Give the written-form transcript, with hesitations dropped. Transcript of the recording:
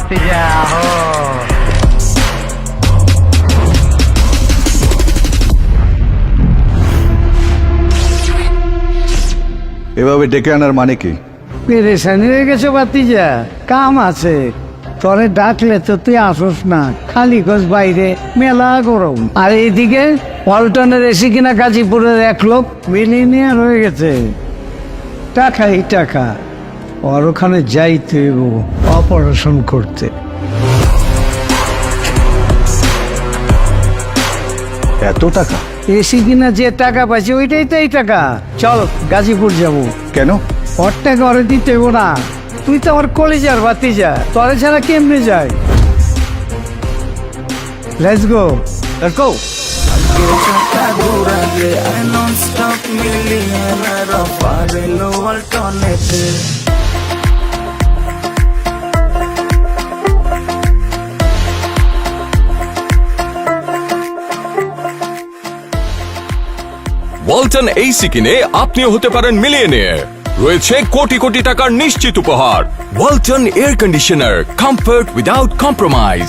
ভাতিজা হো। এভাবে ডেকে আনার মানে কি? পেরেশানি হয়ে গেছে ভাতিজা, কাম আছে। তরে ডাকলে তো তুই আসস না, খালি খোঁজ বাইরে মেলা গরম। আর এইদিকে পল্টনের এসি কিনা গাজীপুরের এক লোক মিলিনিয়ার হয়ে গেছে, টাকাই টাকা। আর ওখানে যাইতে হইব অপারেশন করতে। এত টাকা? এসি কিনা যে টাকা পাইছে ওইটাই তো এই টাকা। চল গাজীপুর যাবো। কেন? ওর টাকা ওরে দিতে হইব না, তুই তো আমার কলেজার ভাতিজা, তরে ছাড়া কেমনে যায়। Let's go, let's go. Walton AC কিনে আপনিও হতে পারেন মিলিয়নিয়ার। রয়েছে কোটি কোটি টাকার নিশ্চিত উপহার। Walton air conditioner, comfort without compromise.